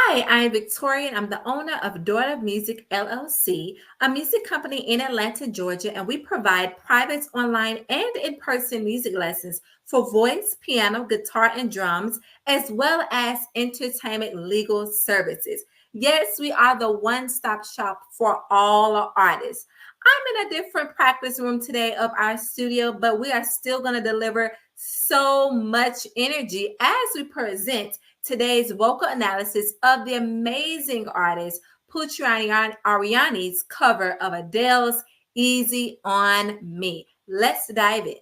Hi, I'm Victoria, and I'm the owner of Daughter of Music LLC, a music company in Atlanta, Georgia, and we provide private, online, and in-person music lessons for voice, piano, guitar, and drums, as well as entertainment legal services. Yes, we are the one-stop shop for all artists. I'm in a different practice room today of our studio, but we are still going to deliver so much energy as we present today's vocal analysis of the amazing artist Putri Ariani's cover of Adele's Easy on Me. Let's dive in.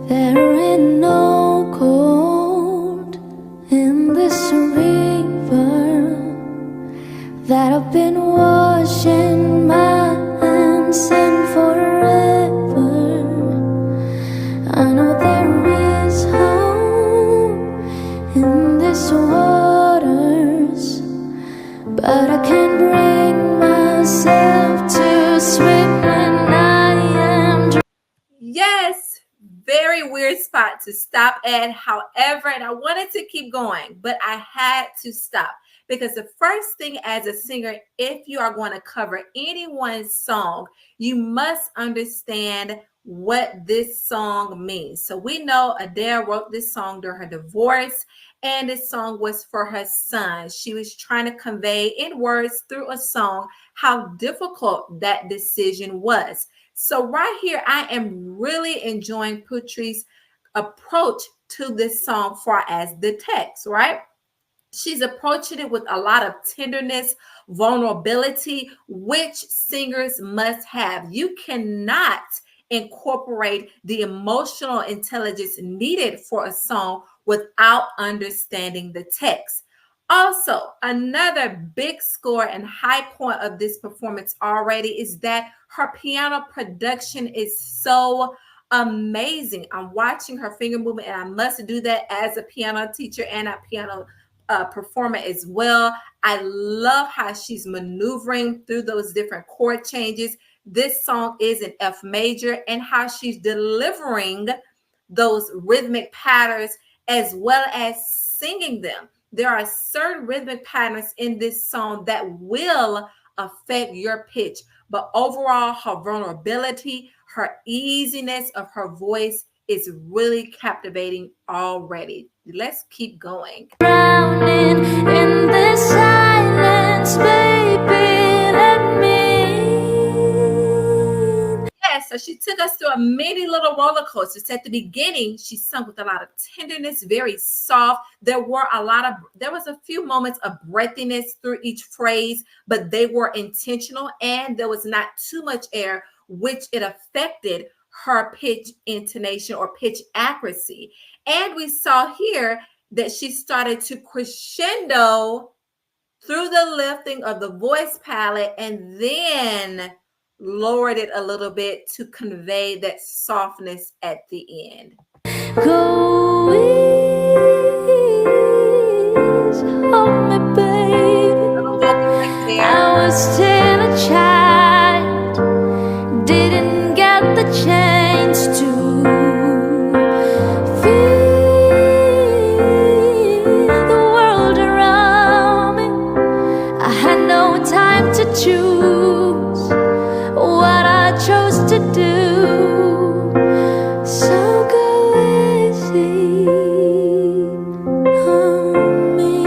There ain't no cold in this river that I've been washing my hands in forever. I know there is hope in these waters, but I can't bring myself to swim when I am dry. Yes, very weird spot to stop at. However, and I wanted to keep going, but I had to stop because the first thing as a singer, if you are going to cover anyone's song, you must understand what this song means. So we know Adele wrote this song during her divorce, and this song was for her son. She was trying to convey in words through a song how difficult that decision was. So right here, I am really enjoying Putri's approach to this song far as the text, right? She's approaching it with a lot of tenderness, vulnerability, which singers must have. You cannot incorporate the emotional intelligence needed for a song without understanding the text. Also, another big score and high point of this performance already is that her piano production is so amazing. I'm watching her finger movement, and I must do that as a piano teacher and a piano performer as well. I love how she's maneuvering through those different chord changes. This song is in F major, and how she's delivering those rhythmic patterns as well as singing them. There are certain rhythmic patterns in this song that will affect your pitch, but overall, her vulnerability, her easiness of her voice is really captivating already. Let's keep going. Drowning in the silence, baby, let me. Yes, so she took us through a mini little roller coaster. So at the beginning, she sung with a lot of tenderness, very soft. There was a few moments of breathiness through each phrase, but they were intentional, and there was not too much air, which it affected her pitch intonation or pitch accuracy. And we saw here that she started to crescendo through the lifting of the voice palette and then lowered it a little bit to convey that softness at the end. Go easy on me, baby. I was still a child, didn't get the chance to feel the world around me. I had no time to choose what I chose to do. So go easy on me.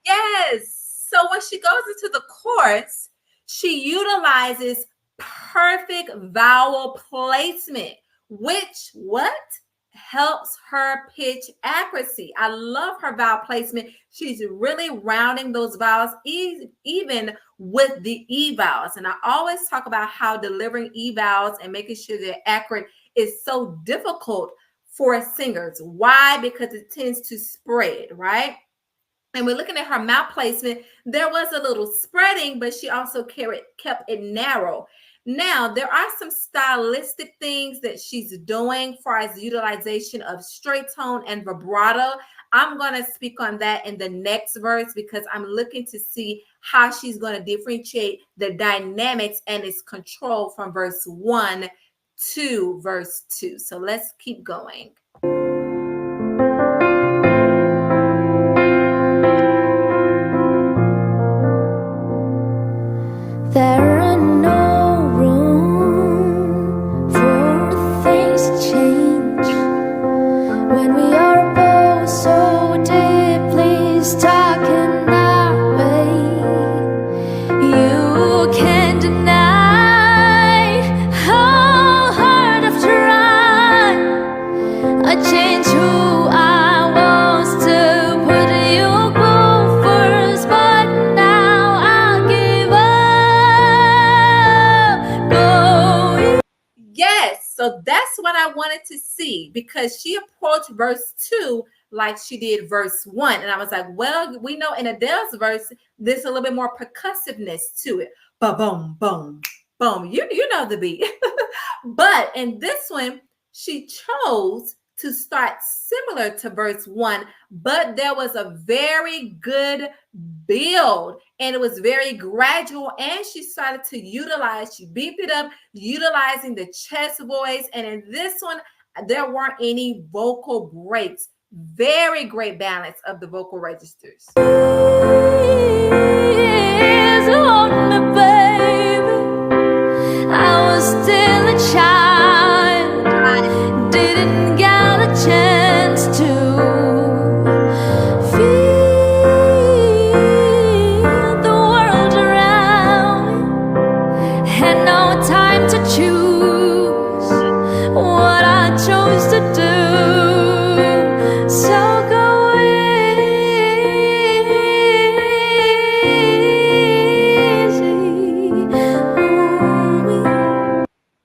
Yes. So when she goes into the chorus, she utilizes perfect vowel placement, which helps her pitch accuracy. I love her vowel placement. She's really rounding those vowels, even with the E vowels. And I always talk about how delivering E vowels and making sure they're accurate is so difficult for singers. Why? Because it tends to spread, right? And we're looking at her mouth placement. There was a little spreading, but she also kept it narrow. Now, there are some stylistic things that she's doing for as the utilization of straight tone and vibrato. I'm going to speak on that in the next verse because I'm looking to see how she's going to differentiate the dynamics and its control from verse 1 to verse 2. So let's keep going. There are no room for things to change when we are both so deeply stuck in our way. You can't deny how hard I've tried. I changed who I was to put you both first, but now I'll give up. Go. Yes, so that's what I wanted to see, because she approached verse 2 like she did verse 1. And I was like, well, we know in Adele's verse, there's a little bit more percussiveness to it. Ba-boom, boom, boom. You know the beat. But in this one, she chose to start similar to verse 1, but there was a very good build and it was very gradual. And she started to utilize, she beefed it up, utilizing the chest voice. And in this one, there weren't any vocal breaks. Very great balance of the vocal registers. Please hold me, baby. I was still a child, didn't get a chance to feel the world around me. Had no time to choose what I chose to do. So go easy on me.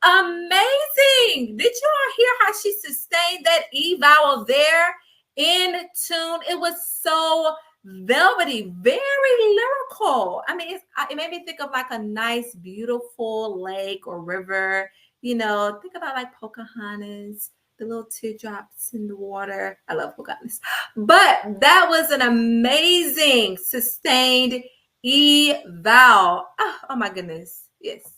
Amazing. Did you all hear how she sustained that E vowel there in tune? It was so velvety, very lyrical. I mean, it made me think of like a nice, beautiful lake or river. Think about like Pocahontas, the little teardrops in the water. I love Pocahontas. But that was an amazing sustained E vowel. Oh my goodness. Yes.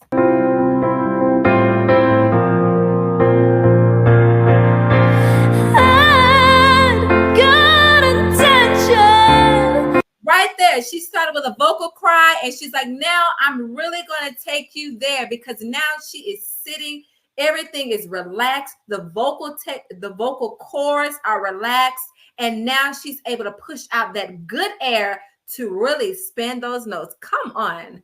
Right there, she started with a vocal cry and she's like, now I'm really going to take you there, because now she is sitting, everything is relaxed, the vocal cords are relaxed, and now she's able to push out that good air to really spin those notes. Come on.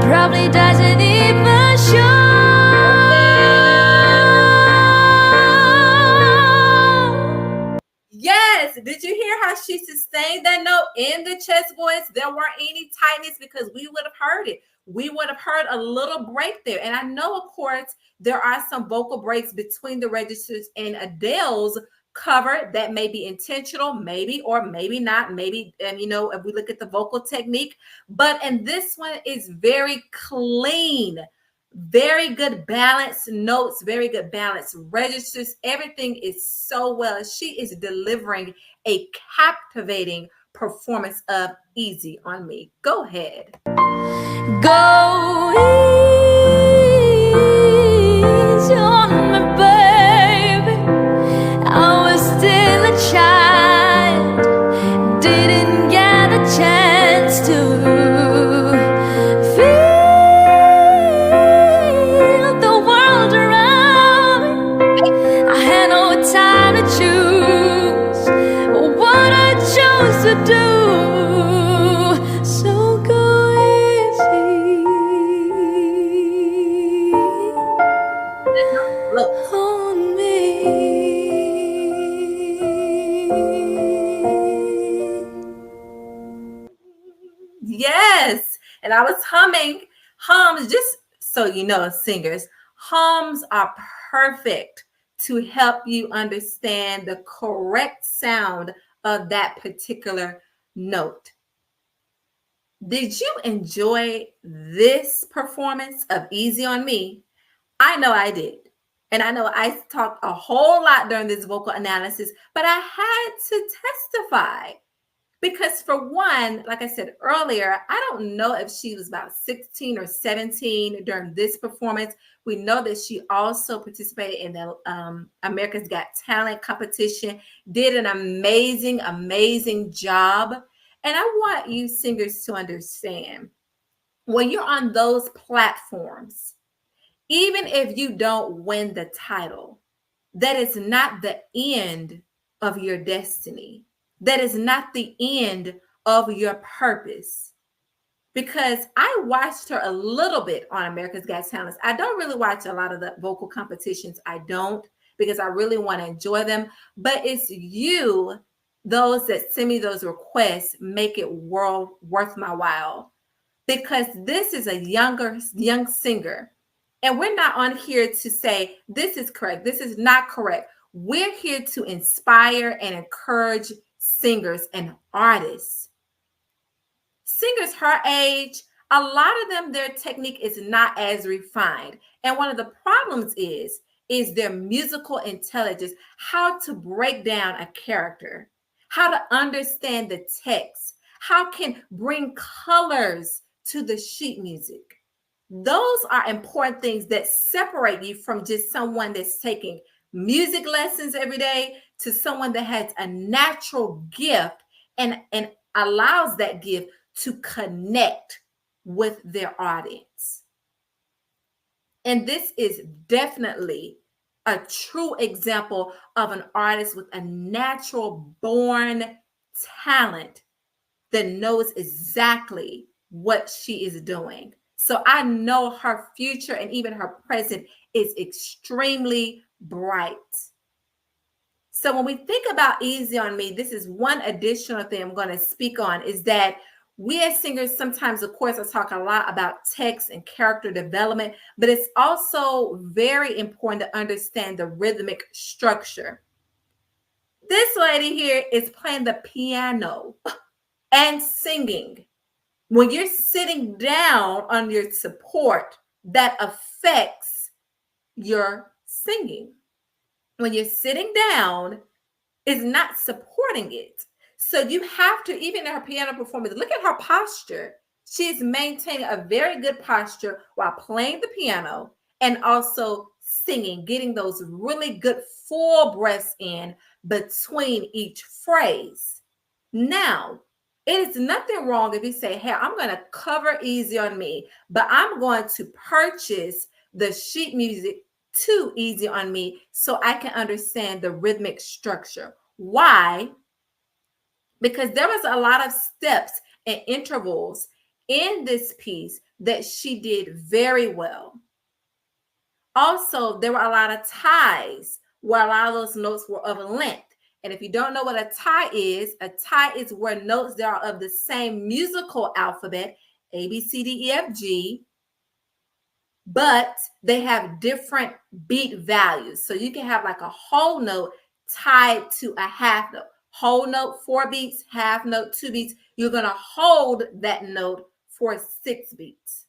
Probably doesn't even show. Yes. Did you hear how she sustained that note in the chest voice? There weren't any tightness, because we would have heard it. We would have heard a little break there. And I know, of course, there are some vocal breaks between the registers in Adele's cover that may be intentional, maybe, or maybe not. Maybe, and if we look at the vocal technique, but in this one is very clean. Very good balanced notes, very good balanced registers. Everything is so well. She is delivering a captivating performance of Easy on Me. Go ahead. Go easy on me, baby. I was still a child, didn't get a chance to feel the world around me. I had no time to choose what I chose to do. So go Look. on me. Yes. And I was humming. Hums, just so you know, singers, hums are perfect to help you understand the correct sound of that particular note. Did you enjoy this performance of Easy on Me? I know I did. And I know I talked a whole lot during this vocal analysis, but I had to testify, Because for one, like I said earlier, I don't know if she was about 16 or 17 during this performance. We know that she also participated in the America's Got Talent competition, did an amazing, amazing job. And I want you singers to understand, when you're on those platforms, even if you don't win the title, that is not the end of your destiny. That is not the end of your purpose. Because I watched her a little bit on America's Got Talent. I don't really watch a lot of the vocal competitions. I don't, because I really want to enjoy them. But it's you, those that send me those requests, make it worth my while. Because this is a young singer. And we're not on here to say this is correct, this is not correct. We're here to inspire and encourage singers and artists. Singers her age, a lot of them, their technique is not as refined. And one of the problems is their musical intelligence, how to break down a character, how to understand the text, how can bring colors to the sheet music. Those are important things that separate you from just someone that's taking music lessons every day to someone that has a natural gift and allows that gift to connect with their audience. And this is definitely a true example of an artist with a natural born talent that knows exactly what she is doing. So I know her future and even her present is extremely bright. So when we think about Easy on Me, this is one additional thing I'm going to speak on, is that we as singers sometimes, of course, I talk a lot about text and character development, but it's also very important to understand the rhythmic structure. This lady here is playing the piano and singing. When you're sitting down on your support, that affects your singing. When you're sitting down, it's not supporting it. So you have to, even in her piano performance, look at her posture. She's maintaining a very good posture while playing the piano and also singing, getting those really good full breaths in between each phrase. Now, it is nothing wrong if you say, hey, I'm going to cover Easy on Me, but I'm going to purchase the sheet music to Easy on Me so I can understand the rhythmic structure. Why? Because there was a lot of steps and intervals in this piece that she did very well. Also, there were a lot of ties where a lot of those notes were of a length. And if you don't know what a tie is where notes that are of the same musical alphabet, A, B, C, D, E, F, G, but they have different beat values. So you can have like a whole note tied to a half note. Whole note, 4 beats, half note, 2 beats. You're going to hold that note for 6 beats.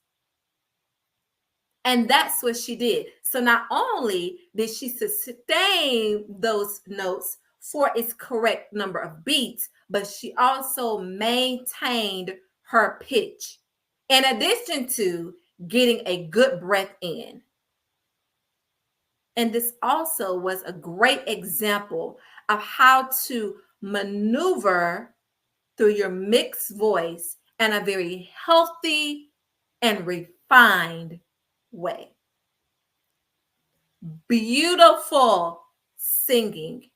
And that's what she did. So not only did she sustain those notes for its correct number of beats, but she also maintained her pitch, in addition to getting a good breath in. And this also was a great example of how to maneuver through your mixed voice in a very healthy and refined way. Beautiful singing.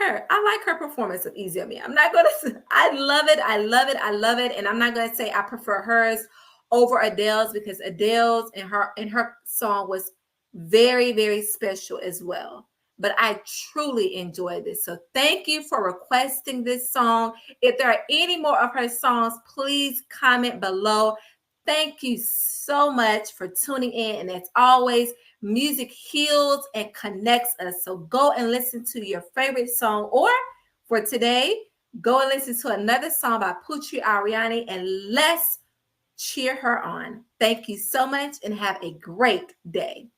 I like her performance of Easy on Me. I'm not going to, I love it. I love it. I love it. And I'm not going to say I prefer hers over Adele's, because Adele's and her song was very, very special as well. But I truly enjoyed this. So thank you for requesting this song. If there are any more of her songs, please comment below. Thank you so much for tuning in. And as always, music heals and connects us. So go and listen to your favorite song. Or for today, go and listen to another song by Putri Ariani, and let's cheer her on. Thank you so much and have a great day.